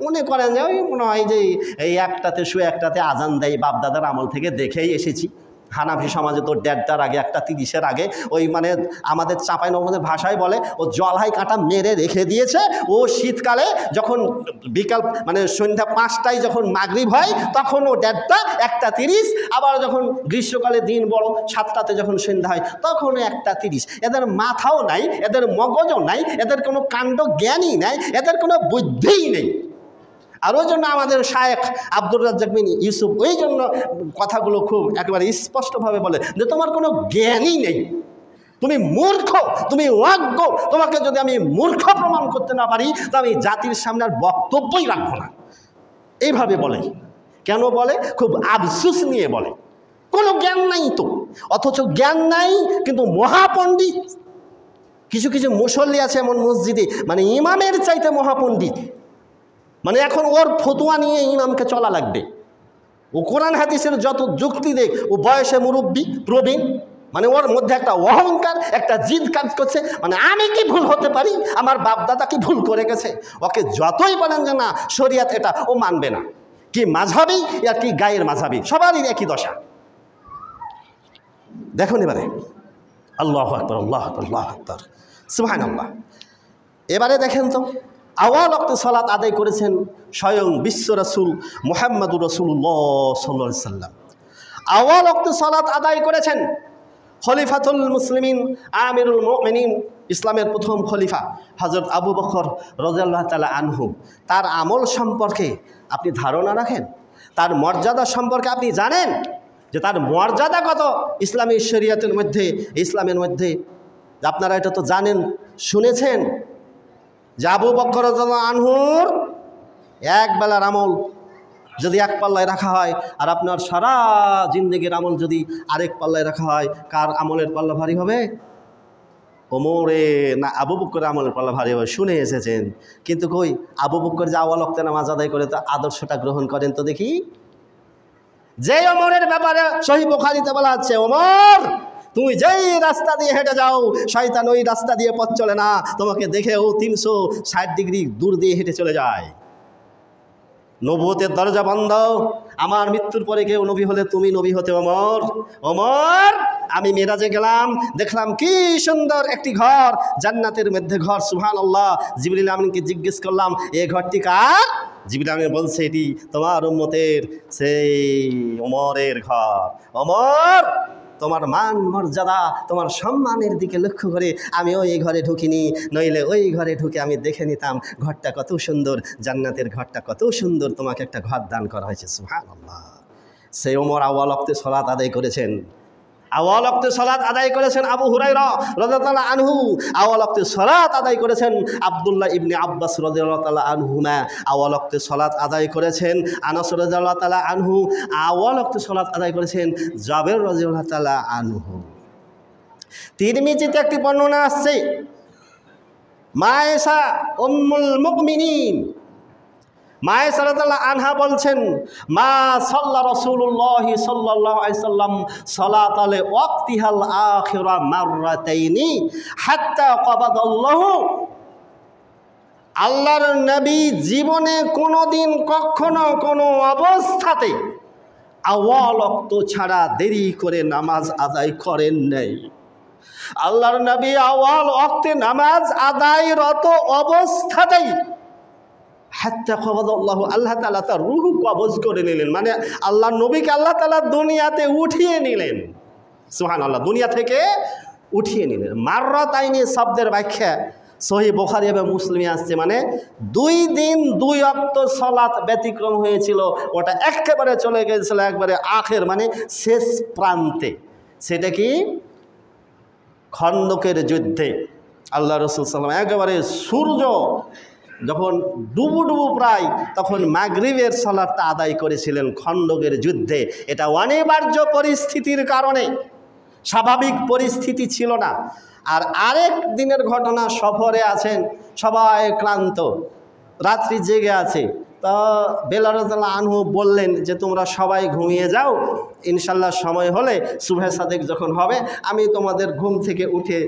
S1: মনে করেন যে ওই মনে হয় যে এই একটাতে শুয়ে একটাতে আজান দেয়, বাপদাদার আমল থেকে দেখেই এসেছি। হানাফি সমাজে তো 1:30টার আগে, 1:30-এর আগে, ওই মানে আমাদের চাঁপাইনবাবগঞ্জের ভাষায় বলে ও জলহাই কাঁটা মেরে রেখে দিয়েছে। ও শীতকালে যখন বিকাল মানে সন্ধ্যা 5টায় যখন মাগরিব হয় তখন ও 1:30, 1:30, আবার যখন গ্রীষ্মকালে দিন বড় 7টাতে যখন সন্ধ্যা হয় তখন 1:30। এদের মাথাও নাই, এদের মগজও নাই, এদের কোনো কাণ্ড জ্ঞানই নাই, এদের কোনো বুদ্ধিই নেই। আর ওই জন্য আমাদের শায়েখ আব্দুর রাজ্জাক বিন ইউসুফ ওই জন্য কথাগুলো খুব একেবারে স্পষ্টভাবে বলে যে তোমার কোনো জ্ঞানই নেই, তুমি মূর্খ, তুমি অজ্ঞ। তোমাকে যদি আমি মূর্খ প্রমাণ করতে না পারি তো আমি জাতির সামনে আর বক্তব্যই রাখবো না। এইভাবে বলে। কেন বলে? খুব আফসোস নিয়ে বলে, কোনো জ্ঞান নাই তো। অথচ জ্ঞান নাই কিন্তু মহাপণ্ডিত। কিছু কিছু মুসল্লি আছে এমন মসজিদে, মানে ইমামের চাইতে মহাপণ্ডিত। মানে এখন ওর ফতুয়া নিয়ে ইমামকে চলা লাগবে। ও কোরআন হাদিসের যত যুক্তি দেখ, ও বয়সে মুরব্বী প্রবীণ, মানে ওর মধ্যে একটা অহংকার, একটা জিদ কাজ করছে। মানে আমি কি ভুল হতে পারি, আমার বাপদাদা কি ভুল করে গেছে। ওকে যতই বলেন যে না শরিয়াত এটা, ও মানবে না। কি মাঝহাবি আর কি গায়ের মাঝহাবি, সবারই একই দশা। দেখুন এবারে, আল্লাহু আকবার, আল্লাহু আকবার, আল্লাহু আকবার, সুবহানাল্লাহ। এবারে দেখেন তো, আওয়াল ওয়াক্তে সালাত আদায় করেছেন স্বয়ং বিশ্ব রাসূল মুহাম্মদুর রাসূলুল্লাহ সাল্লাল্লাহু আলাইহি সাল্লাম। আওয়াল ওয়াক্তে সালাত আদায় করেছেন খলিফাতুল মুসলিমিন, আমিরুল মুমিনিন, ইসলামের প্রথম খলিফা হযরত আবু বকর রাদিয়াল্লাহু তাআলা আনহু। তার আমল সম্পর্কে আপনি ধারণা রাখেন? তার মর্যাদা সম্পর্কে আপনি জানেন যে তার মর্যাদা কত ইসলামী শরীয়তের মধ্যে, ইসলামের মধ্যে? আপনারা এটা তো জানেন, শুনেছেন যে আবু বকর রাদিয়াল্লাহু আনহুর এক বেলার আমল যদি এক পাল্লায় রাখা হয়, আর আপনার সারা জিন্দেগির আমল যদি আরেক পাল্লায় রাখা হয়, কার আমলের পাল্লা ভারী হবে? ওমরে না আবু বকর আমলের পাল্লা ভারী শুনে এসেছেন, কিন্তু কই আবু বকর যে আওয়াল ওয়াক্তে নামাজ আদায় করে তো আদর্শটা গ্রহণ করেন তো দেখি। যে ওমরের ব্যাপারে সহিহ বুখারীতে বলা আছে, ওমর তুমি যেই রাস্তা দিয়ে হেঁটে যাও শয়তান ওই রাস্তা দিয়ে পথ চলে না, তোমাকে দেখেও 360 ডিগ্রি দূর দিয়ে হেঁটে চলে যায়। নবুয়তের দরজা বন্ধ, আমার মৃত্যুর পরে কেউ নবী হলে তুমি নবী হতে ওমর। ওমর আমি মেরাজে গেলাম, দেখলাম কি সুন্দর একটি ঘর, জান্নাতের মধ্যে ঘর, সুবহানাল্লাহ। জিবরিল আমিনকে জিজ্ঞেস করলাম এই ঘরটি কার? জিবরিল আমিন বলছে এটি তোমার উম্মতের সেই ওমরের ঘর। ওমর তোমার মান মর্যাদা তোমার সম্মানের দিকে লক্ষ্য করে আমি ওই ঘরে ঢুকিনি, নইলে ওই ঘরে ঢুকে আমি দেখে নিতাম ঘরটা কত সুন্দর, জান্নাতের ঘরটা কত সুন্দর, তোমাকে একটা ঘর দান করা হয়েছে। সুবহানাল্লাহ। সেই ওমর আউয়াল ওয়াক্তে সালাত আদায় করেছেন, আউয়াল ওয়াক্তে সালাত আদায় করেছেন আবু হুরায়রা রাদিয়াল্লাহু আনহু, আউয়াল ওয়াক্তে সালাত আদায় করেছেন আব্দুল্লাহ ইবনে আব্বাস রাদিয়াল্লাহু তাআলা আনহুমা, আউয়াল ওয়াক্তে সালাত আদায় করেছেন আনাস রাদিয়াল্লাহু তাআলা আনহু, আউয়াল ওয়াক্তে সালাত আদায় করেছেন জাবের রাদিয়াল্লাহু তাআলা আনহু। তিরমিজিতে একটি বর্ণনা আসছে, মা আয়েশা উম্মুল মুমিনিন মা আয়েশা রাদিয়াল্লাহু আনহা বলছেন, মা সাল্লা রাসূলুল্লাহ সাল্লাল্লাহু আলাইহি সাল্লাম সালাতাল ওয়াক্তিহাল আখিরা মাররাতাইনি হাত্তা কবাদাল্লাহু, আল্লাহর নবী জীবনে কোনোদিন কখনো কোনো অবস্থাতে আউয়াল ওয়াক্ত ছাড়া দেরি করে নামাজ আদায় করেন নাই। আল্লাহর নবী আউয়াল ওয়াক্তে নামাজ আদায়রত অবস্থাতেই হাত্তা কবাদাল্লাহু, আল্লাহ তাআলা তার রূহ কবজ করে নিলেন, মানে আল্লাহ নবীকে আল্লাহ তাআলা দুনিয়াতে উঠিয়ে নিলেন। সুবহানাল্লাহ, দুনিয়া থেকে উঠিয়ে নিলেন। মাররাতাইনি শব্দের ব্যাখ্যা সহিহ বুখারী এবং মুসলিমে আসছে, মানে 2 দিন 2 ওয়াক্ত সালাত ব্যতিক্রম হয়েছিল, ওটা একেবারে চলে গিয়েছিল একবারে আখের মানে শেষ প্রান্তে। সেটা কি? খন্দকের যুদ্ধে আল্লাহ রাসূল সাল্লাল্লাহু আলাইহি ওয়াসাল্লাম একেবারে সূর্য যখন ডুবু ডুবু প্রায়, তখন মাগরিবের সালাতটা আদায় করেছিলেন খন্দকের যুদ্ধে। এটা অনিবার্য পরিস্থিতির কারণে, স্বাভাবিক পরিস্থিতি ছিল না। আর আরেক দিনের ঘটনা, সফরে আছেন, সবাই ক্লান্ত, রাত্রি জেগে আছে, তা বেলাল রাদিয়াল্লাহু আনহু বললেন যে তোমরা সবাই ঘুমিয়ে যাও, ইনশাল্লাহ সময় হলে সুবহে সাদেক যখন হবে আমি তোমাদের ঘুম থেকে উঠে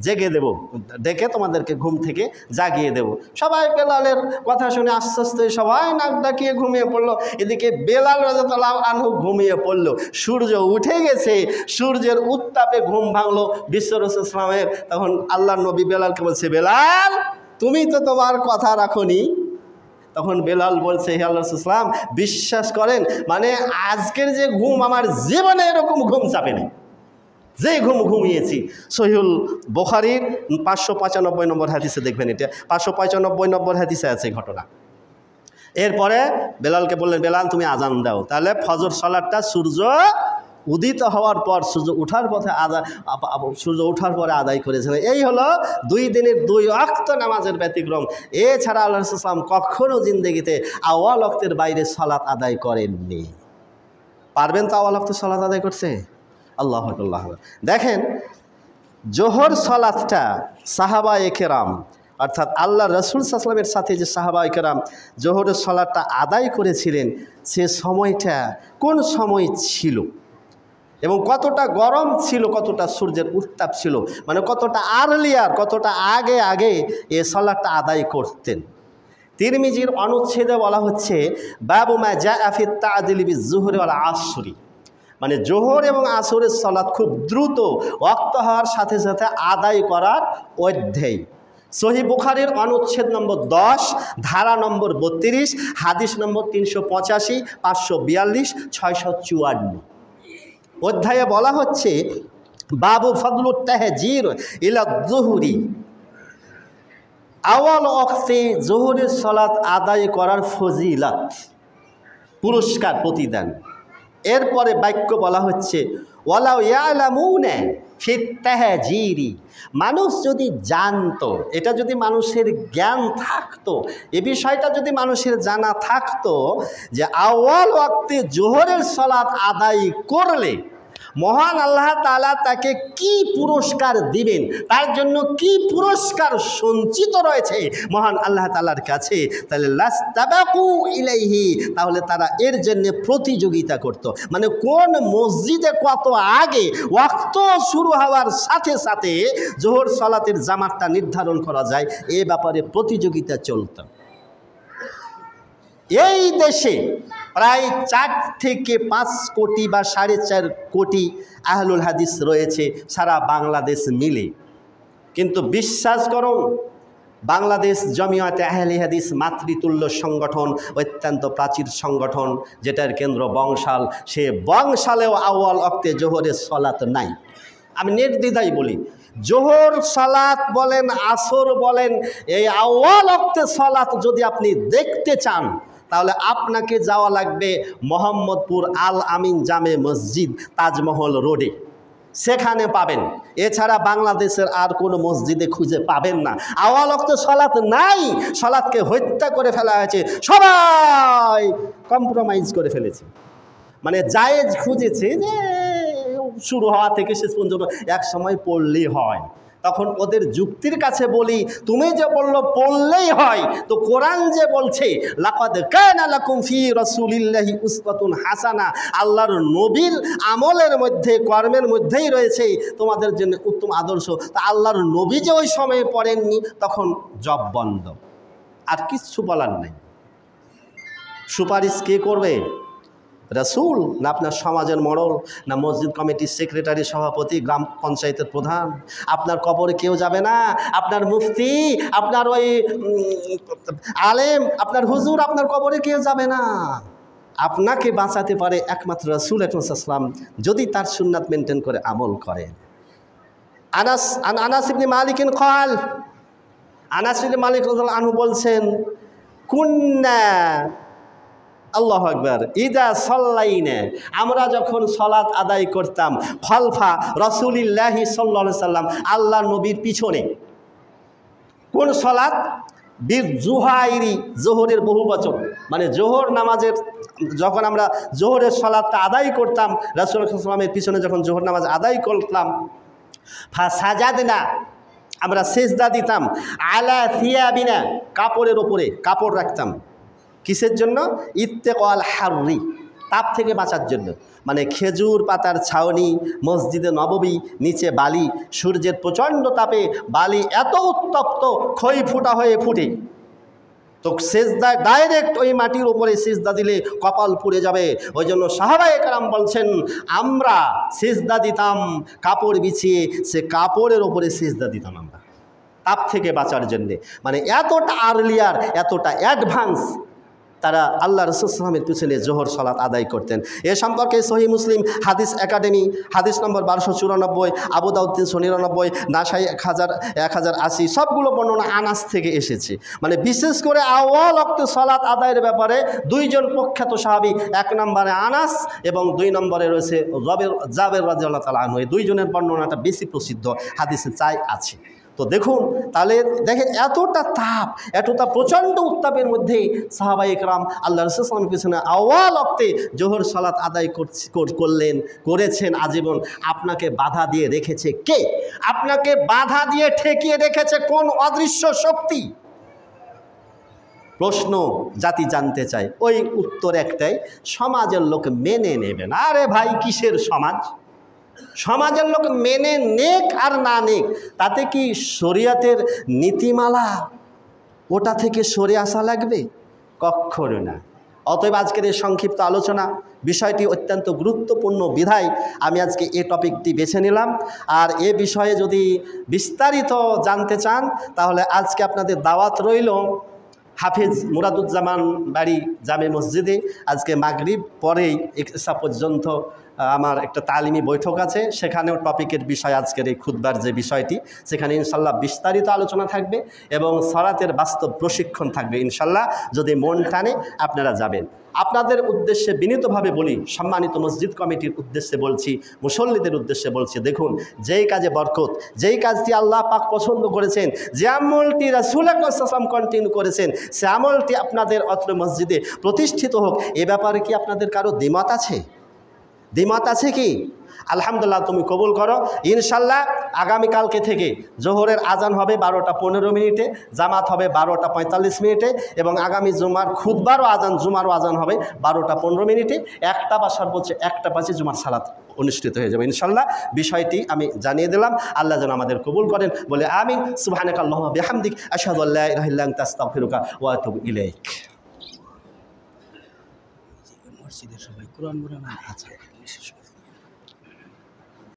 S1: জেগে দেব, ডেকে তোমাদেরকে ঘুম থেকে জাগিয়ে দেব। সবাই বেলালের কথা শুনে আস্তে আস্তে সবাই নাক ডাকিয়ে ঘুমিয়ে পড়লো। এদিকে বেলাল রাদিয়াল্লাহু আনহু ঘুমিয়ে পড়লো। সূর্য উঠে গেছে, সূর্যের উত্তাপে ঘুম ভাঙলো বিশ্ব রাসূল সাল্লাল্লাহু আলাইহি ওয়াসাল্লামের। তখন আল্লাহর নবী বেলালকে বলছে, বেলাল তুমি তো তোমার কথা রাখোনি। তখন বেলাল বলছে, হে আল্লাহর রাসূল সাল্লাল্লাহু আলাইহি ওয়াসাল্লাম বিশ্বাস করেন, মানে আজকের যে ঘুম আমার জীবনে এরকম ঘুম চাপেনি, যে ঘুম ঘুমিয়েছি। সহিহুল বুখারীর 595 নম্বর হাদিসে দেখবেন, এটা 595 নম্বর হাদিসে আছে ঘটনা। এরপরে বেলালকে বললেন, বেলাল তুমি আজান দাও। তাহলে ফজর সালাতটা সূর্য উদিত হওয়ার পর, সূর্য ওঠার পথে সূর্য ওঠার পরে আদায় করেছিলেন। এই হলো 2 দিনের 2 ওয়াক্ত নামাজের ব্যতিক্রম। এছাড়া আল্লাহ রাসূল সাল্লাল্লাহু আলাইহি ওয়াসাল্লাম কখনও জিন্দেগিতে আউয়াল ওয়াক্তের বাইরে সালাত আদায় করেননি। পারবেন তো আউয়াল ওয়াক্তে সালাত আদায় করতে? আল্লাহু আকবার। দেখেন জোহর সালাতটা সাহাবায়ে কেরাম, অর্থাৎ আল্লাহ রাসূল সাল্লাল্লাহু আলাইহি ওয়াসাল্লামের সাথে যে সাহাবায়ে কেরাম জোহরের সালাতটা আদায় করেছিলেন, সে সময়টা কোন সময় ছিল এবং কতটা গরম ছিল, কতটা সূর্যের উত্তাপ ছিল, মানে কতটা আর্লিয়ার, কতটা আগে আগে এ সালাতটা আদায় করতেন। তিরমিজির অনুচ্ছেদে বলা হচ্ছে, বাবু মা জাআ ফি তা'দিল বিয-যুহরি ওয়াল আসরি, মানে জোহর এবং আসরের সালাত খুব দ্রুত ওয়াক্ত হওয়ার সাথে সাথে আদায় করার অধ্যায়। সহিহ বুখারীর অনুচ্ছেদ নম্বর 10, ধারা নম্বর 32, হাদিস নম্বর 385, 542, 654 অধ্যায়ে বলা হচ্ছে, বাবু ফদলুত তাহজির ইলা যুহরি, আউয়াল ওয়াক্তে জোহরের সালাত আদায় করার ফজিলত, পুরস্কার প্রতিদান। এরপরে বাক্য বলা হচ্ছে, ওয়ালাউ ইয়ালামুনা ফিত তাহজিরি, মানুষ যদি জানতো, এটা যদি মানুষের জ্ঞান থাকতো, এ বিষয়টা যদি মানুষের জানা থাকতো যে আউয়াল ওয়াক্তে জোহরের সালাত আদায় করলে মহান আল্লাহ তাআলা তাকে কি পুরস্কার দিবেন, তার জন্য কি পুরস্কার সঞ্চিত রয়েছে মহান আল্লাহ তাআলার কাছে, তাহলে লাস্তাবাকু ইলাইহি, তাহলে তারা এর জন্য প্রতিযোগিতা করত। মানে কোন মসজিদে কত আগে ওয়াক্ত শুরু হওয়ার সাথে সাথে জোহর সালাতের জামাতটা নির্ধারণ করা যায়, এ ব্যাপারে প্রতিযোগিতা চলত। এই দেশে প্রায় 4 থেকে 5 কোটি বা 4.5 কোটি আহলুল হাদিস রয়েছে সারা বাংলাদেশ মিলে। কিন্তু বিশ্বাস করুন, বাংলাদেশ জমিয়তে আহলে হাদিস মাতৃতুল্য সংগঠন, অত্যন্ত প্রাচীর সংগঠন, যেটার কেন্দ্র বংশাল, সে বংশালেও আউয়াল ওয়াক্তে জোহরের সালাত নাই। আমি নির্দ্বিধায় বলি, জোহর সালাত বলেন, আসর বলেন, এই আউয়াল ওয়াক্তে সালাত যদি আপনি দেখতে চান, তাহলে আপনাকে যাওয়া লাগবে মোহাম্মদপুর আল আমিন জামে মসজিদ, তাজমহল রোডে, সেখানে পাবেন। এছাড়া বাংলাদেশের আর কোনো মসজিদে খুঁজে পাবেন না। আউয়াল ওয়াক্তে সালাত নাই, সালাতকে হত্যা করে ফেলা হয়েছে, সবাই কম্প্রোমাইজ করে ফেলেছে। মানে জায়েজ খুঁজেছে যে শুরু হওয়া থেকে শেষ পর্যন্ত এক সময় পড়লেই হয়। তখন ওদের যুক্তির কাছে বলি, তুমি যে বললো পড়লেই হয়, তো কোরআন যে বলছে লাকাদ কানা লাকুম ফি রাসূলিল্লাহি উসওয়াতুন হাসানা, আল্লাহর নবীর আমলের মধ্যে, কর্মের মধ্যেই রয়েছে তোমাদের জন্য উত্তম আদর্শ। তা আল্লাহর নবী যে ওই সময়ে পড়েননি, তখন জব বন্ধ, আর কিচ্ছু বলার নেই। সুপারিশ কে করবে? রাসূল না আপনার সমাজের মোড়ল, না মসজিদ কমিটির সেক্রেটারি, সভাপতি, গ্রাম পঞ্চায়েতের প্রধান? আপনার কবরে কেউ যাবে না, আপনার মুফতি, আপনার ওই আলেম, আপনার হুজুর, আপনার কবরে কেউ যাবে না। আপনাকে বাঁচাতে পারে একমাত্র রাসূল আকরাম সাল্লাল্লাহু আলাইহি ওয়াসাল্লাম, যদি তার সুন্নাত মেনটেন করে আমল করেন। আনাস ইবনে মালিক ক্বাল, আনাস ইবনে মালিক রাদিয়াল্লাহু আনহু বলছেন, কুন্না, আল্লাহু আকবার, ইদা সাল্লাইনা, আমরা যখন সালাত আদায় করতাম, খালফা রাসূলিল্লাহি সাল্লাল্লাহু আলাইহি সাল্লাম, আল্লাহ নবীর পিছনে। কোন সালাত? বীর জুহাইরি, জোহরের বহু বচন, মানে জোহর নামাজের, যখন আমরা জোহরের সালাতটা আদায় করতাম রাসূল সাল্লাল্লাহু আলাইহি সাল্লামের পিছনে, যখন জোহর নামাজ আদায় করতাম, ফাসাজাদনা, আমরা সিজদা দিতাম, আলা থিয়াবিনা, কাপড়ের ওপরে কাপড় রাখতাম। কিসের জন্য? ইত্তেকাল হাররি, তাপ থেকে বাঁচার জন্য। মানে খেজুর পাতার ছাউনি, মসজিদে নববী, নিচে বালি, সূর্যের প্রচণ্ড তাপে বালি এত উত্তপ্ত, ক্ষয় ফুটা হয়ে ফুটে, তো সিজদা ডাইরেক্ট ওই মাটির উপরে সিজদা দিলে কপাল পুড়ে যাবে। ওই জন্য সাহাবায়ে কেরাম বলছেন, আমরা সিজদা দিতাম কাপড় বিছিয়ে, সে কাপড়ের ওপরে সিজদা দিতাম আমরা, তাপ থেকে বাঁচার জন্যে। মানে এতটা আর্লিয়ার, এতটা অ্যাডভান্স তারা আল্লাহ রাসূল সাল্লাল্লাহু আলাইহি ওয়াসাল্লামের পিছনে জোহর সালাত আদায় করতেন। এ সম্পর্কে সহিহ মুসলিম হাদিস একাডেমি হাদিস নম্বর 1294, আবু দাউদ 399, নাসাই 1080, সবগুলো বর্ণনা আনাস থেকে এসেছে। মানে বিশেষ করে আউয়াল ওয়াক্তে সালাত আদায়ের ব্যাপারে দুইজন প্রখ্যাত সাহাবী, 1 নম্বরে আনাস এবং 2 নম্বরে রয়েছে জাবের রাদিয়াল্লাহু তাআলা আনহু। এই দুইজনের বর্ণনাটা বেশি প্রসিদ্ধ, হাদিসে চাই আছে। তো দেখুন, তাহলে দেখেন এতটা তাপ, এতটা প্রচণ্ড উত্তাপের মধ্যে সাহাবায়ে কেরাম আল্লাহ রাসূল সাল্লাল্লাহু আলাইহি ওয়াসাল্লামের পিছনে আউয়াল ওয়াক্তে জোহর সালাত আদায় করেছেন আজীবন। আপনাকে বাধা দিয়ে রেখেছে কে? আপনাকে বাধা দিয়ে ঠেকিয়ে রেখেছে কোন অদৃশ্য শক্তি? প্রশ্ন জাতি জানতে চায়। ওই উত্তর একটাই, সমাজের লোক মেনে নেবে না। আরে ভাই, কিসের সমাজ? সমাজের লোক মেনে নেক আর না নেক, তাতে কি শরিয়তের নীতিমালা ওটা থেকে সরে আসা লাগবে? কখনো না। অতএব আজকের এই সংক্ষিপ্ত আলোচনা, বিষয়টি অত্যন্ত গুরুত্বপূর্ণ বিধায় আমি আজকে এই টপিকটি বেছে নিলাম। আর এ বিষয়ে যদি বিস্তারিত জানতে চান, তাহলে আজকে আপনাদের দাওয়াত রইল হাফিজ মুরাদুজ্জামান বাড়ি জামে মসজিদে। আজকে মাগরিব পরেই ইশা পর্যন্ত আমার একটা তালিমি বৈঠক আছে, সেখানেও টপিকের বিষয় আজকের এই খুতবার যে বিষয়টি, সেখানে ইনশাল্লাহ বিস্তারিত আলোচনা থাকবে এবং সালাতের বাস্তব প্রশিক্ষণ থাকবে ইনশাল্লাহ। যদি মন টানে আপনারা যাবেন। আপনাদের উদ্দেশ্যে বিনীতভাবে বলি, সম্মানিত মসজিদ কমিটির উদ্দেশ্যে বলছি, মুসল্লিদের উদ্দেশ্যে বলছি, দেখুন, যেই কাজে বরকত, যেই কাজটি আল্লাহ পাক পছন্দ করেছেন, যে আমলটি রাসূল আকরাম সাল্লাল্লাহু আলাইহি ওয়াসাল্লাম কন্টিনিউ করেছেন, সে আমলটি আপনাদের অত্র মসজিদে প্রতিষ্ঠিত হোক, এ ব্যাপারে কি আপনাদের কারো দ্বিমত আছে? দ্বিমত আছে কি? আলহামদুলিল্লাহ তুমি কবুল করো। ইনশাল্লাহ আগামীকালকে থেকে জোহরের আজান হবে 12টা 15 মিনিটে, জামাত হবে 12টা 45 মিনিটে এবং আগামী জুমার খুতবারও আজান, জুমারও আজান হবে 12টা 15 মিনিটে। 1টা বা সর্বোচ্চ 1টা 5 জুমার সালাত অনুষ্ঠিত হয়ে যাবে ইনশাল্লাহ। বিষয়টি আমি জানিয়ে দিলাম। আল্লাহ যেন আমাদের কবুল করেন বলে আমিন। সুবহানাকাল্লাহুম্মা বিহামদিক আশহাদু আল্লা ইলাহা ইল্লা আনতা আস্তাগফিরুকা ওয়া আতুবু ইলাইক।
S2: মসজিদের সবাই কোরআন পড়ে না। আচ্ছা।